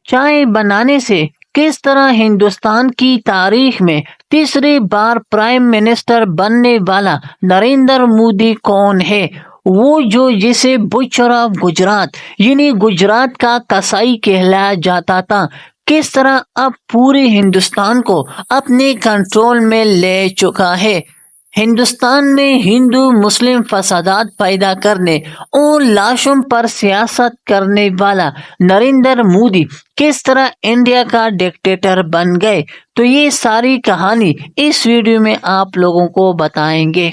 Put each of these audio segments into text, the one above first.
چائے بنانے سے کس طرح ہندوستان کی تاریخ میں تیسری بار پرائم منسٹر بننے والا نریندر مودی کون ہے؟ وہ جو جسے بچر آف گجرات یعنی گجرات کا کسائی کہلایا جاتا تھا، کس طرح اب پورے ہندوستان کو اپنے کنٹرول میں لے چکا ہے۔ ہندوستان میں ہندو مسلم فسادات پیدا کرنے اور لاشوں پر سیاست کرنے والا نریندر مودی کس طرح انڈیا کا ڈکٹیٹر بن گئے، تو یہ ساری کہانی اس ویڈیو میں آپ لوگوں کو بتائیں گے۔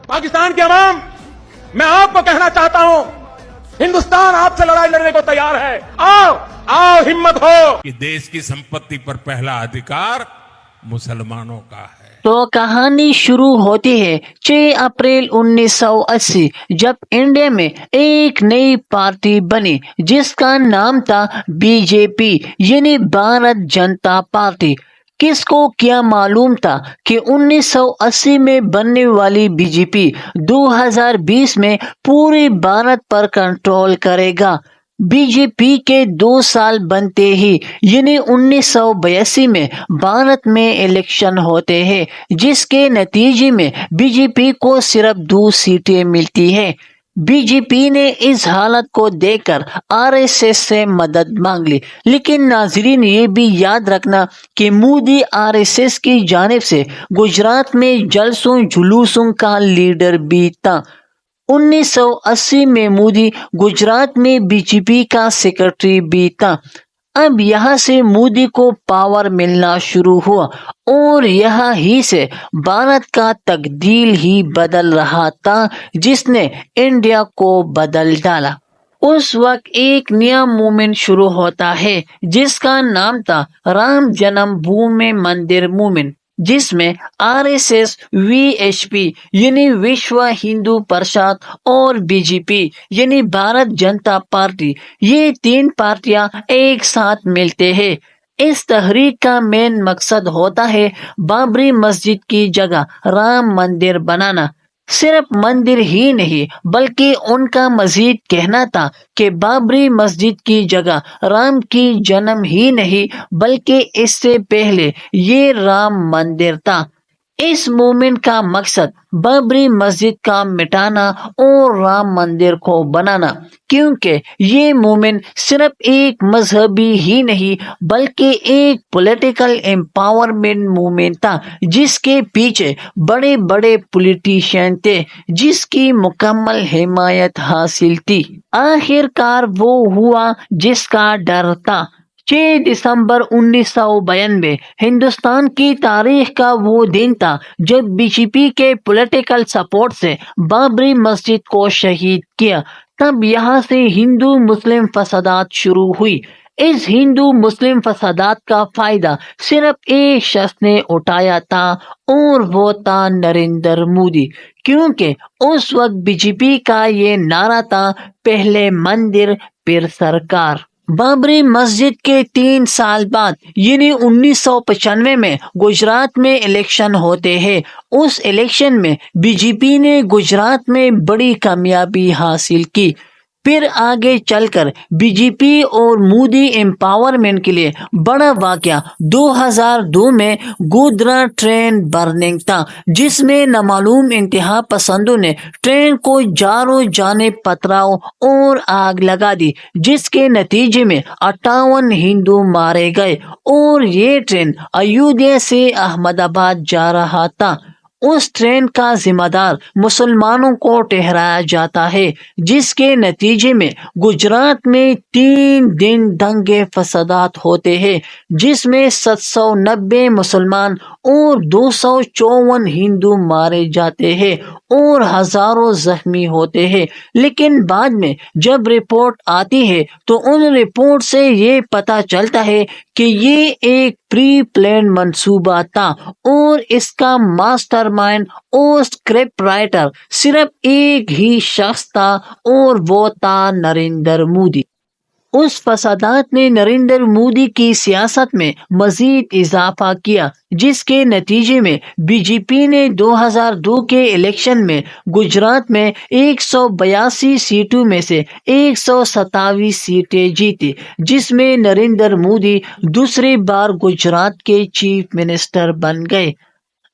پاکستان کے عوام، میں آپ کو کہنا چاہتا ہوں، ہندوستان آپ سے لڑائی لڑنے کو تیار ہے۔ آؤ آؤ، ہمت ہو کہ دیش کی سمپتی پر پہلا ادھیکار مسلمانوں کا ہے۔ تو کہانی شروع ہوتی ہے 6 اپریل 1980، جب انڈیا میں ایک نئی پارٹی بنی جس کا نام تھا بی جے پی یعنی بھارت جنتا پارٹی۔ کس کو کیا معلوم تھا کہ 1980 میں بننے والی بی جے پی 2020 میں پورے بھارت پر کنٹرول کرے گا۔ بی جے پی کے 2 سال بنتے ہی یعنی 1982 میں بھارت میں الیکشن ہوتے ہیں، جس کے نتیجے میں بی جے پی کو صرف 2 سیٹیں ملتی ہیں۔ بی جے پی نے اس حالت کو دیکھ کر آر ایس ایس سے مدد مانگ لی، لیکن ناظرین یہ بھی یاد رکھنا کہ مودی آر ایس ایس کی جانب سے گجرات میں جلسوں جلوسوں کا لیڈر بھی تھا۔ 1980 میں مودی گجرات میں بی جے پی کا سیکرٹری بھی تھا۔ اب یہاں سے مودی کو پاور ملنا شروع ہوا اور یہاں ہی سے بھارت کا تقدیر ہی بدل رہا تھا، جس نے انڈیا کو بدل ڈالا۔ اس وقت ایک نیا موومنٹ شروع ہوتا ہے جس کا نام تھا رام جنم بھومی مندر موومنٹ، جس میں R S S, V H P یعنی وشو ہندو پرشد اور بی جے پی یعنی بھارت جنتا پارٹی، یہ 3 پارٹیاں ایک ساتھ ملتے ہیں۔ اس تحریک کا مین مقصد ہوتا ہے بابری مسجد کی جگہ رام مندر بنانا۔ صرف مندر ہی نہیں بلکہ ان کا مزید کہنا تھا کہ بابری مسجد کی جگہ رام کی جنم ہی نہیں بلکہ اس سے پہلے یہ رام مندر تھا۔ اس موومنٹ کا مقصد بابری مسجد کا مٹانا اور رام مندر کو بنانا، کیونکہ یہ موومنٹ صرف ایک مذہبی ہی نہیں بلکہ ایک پولیٹیکل امپاورمنٹ موومنٹ تھا، جس کے پیچھے بڑے بڑے پولیٹیشین تھے، جس کی مکمل حمایت حاصل تھی۔ آخر کار وہ ہوا جس کا ڈر تھا۔ 6 دسمبر 1992 ہندوستان کی تاریخ کا وہ دن تھا جب بی جے پی کے پولیٹیکل سپورٹ سے بابری مسجد کو شہید کیا۔ تب یہاں سے ہندو مسلم فسادات شروع ہوئی۔ اس ہندو مسلم فسادات کا فائدہ صرف ایک شخص نے اٹھایا تھا اور وہ تھا نریندر مودی، کیونکہ اس وقت بی جے پی کا یہ نعرہ تھا پہلے مندر پھر سرکار۔ بابری مسجد کے 3 سال بعد یعنی 1995 میں گجرات میں الیکشن ہوتے ہیں۔ اس الیکشن میں بی جے پی نے گجرات میں بڑی کامیابی حاصل کی۔ پھر آگے چل کر بی جے پی اور مودی امپاورمنٹ کے لیے بڑا واقعہ 2002 میں گودرا ٹرین برننگ تھا، جس میں نامعلوم انتہا پسندوں نے ٹرین کو چاروں جانب پتھراؤ اور آگ لگا دی، جس کے نتیجے میں 58 ہندو مارے گئے اور یہ ٹرین ایودھیا سے احمد آباد جا رہا تھا۔ اس ٹرین کا ذمہ دار مسلمانوں کو ٹھہرایا جاتا ہے، جس کے نتیجے میں گجرات میں 3 دن دنگے فسادات ہوتے ہیں، جس میں 790 مسلمان اور 254 ہندو مارے جاتے ہیں اور ہزاروں زخمی ہوتے ہیں۔ لیکن بعد میں جب رپورٹ آتی ہے تو ان رپورٹ سے یہ پتہ چلتا ہے کہ یہ ایک پری پلان منصوبہ تھا اور اس کا ماسٹر مائنڈ اور اسکرپٹ رائٹر صرف ایک ہی شخص تھا اور وہ تھا نریندر مودی۔ اس فسادات نے نریندر مودی کی سیاست میں مزید اضافہ کیا، جس کے نتیجے میں بی جے پی نے 2002 کے الیکشن میں گجرات میں 182 سیٹوں میں سے 127 سیٹیں جیتی، جس میں نریندر مودی دوسری بار گجرات کے چیف منسٹر بن گئے۔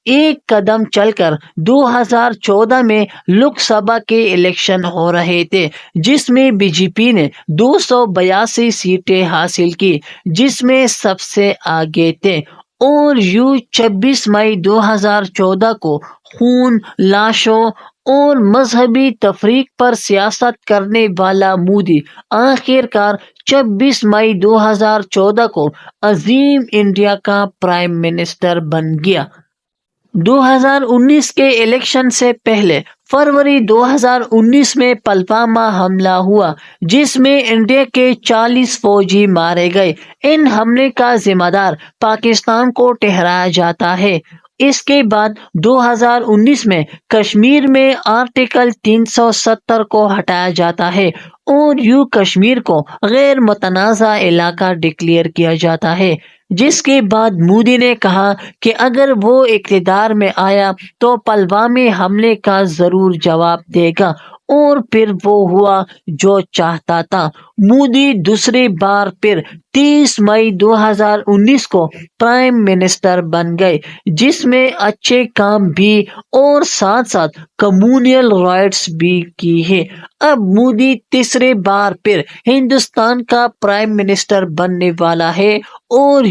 ایک قدم چل کر 2014 میں لوک سبھا کے الیکشن ہو رہے تھے، جس میں بی جے پی نے 282 سیٹیں حاصل کی، جس میں سب سے آگے تھے، اور 26 مئی 2014 کو خون، لاشوں اور مذہبی تفریق پر سیاست کرنے والا مودی آخر کار 26 مئی 2014 کو عظیم انڈیا کا پرائم منسٹر بن گیا۔ 2019 کے الیکشن سے پہلے فروری 2019 میں پلوامہ حملہ ہوا، جس میں انڈیا کے 40 فوجی مارے گئے۔ ان حملے کا ذمہ دار پاکستان کو ٹھہرایا جاتا ہے۔ اس کے بعد 2019 میں کشمیر میں آرٹیکل 370 کو ہٹایا جاتا ہے اور کشمیر کو غیر متنازع علاقہ ڈکلیئر کیا جاتا ہے، جس کے بعد مودی نے کہا کہ اگر وہ اقتدار میں آیا تو پلوامہ حملے کا ضرور جواب دے گا، اور پھر وہ ہوا جو چاہتا تھا۔ مودی دوسری بار پھر 30 مئی 2019 کو پرائم منسٹر بن گئے، جس میں اچھے کام بھی اور ساتھ ساتھ کمیونل رائٹس بھی کی ہے۔ اب مودی تیسری بار پھر ہندوستان کا پرائم منسٹر بننے والا ہے، اور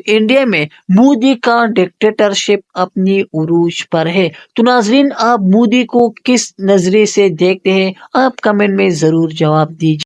انڈیا میں مودی کا ڈکٹیٹرشپ اپنی عروج پر ہے۔ تو ناظرین، آپ مودی کو کس نظریے سے دیکھتے ہیں؟ آپ کمنٹ میں ضرور جواب دیجیے۔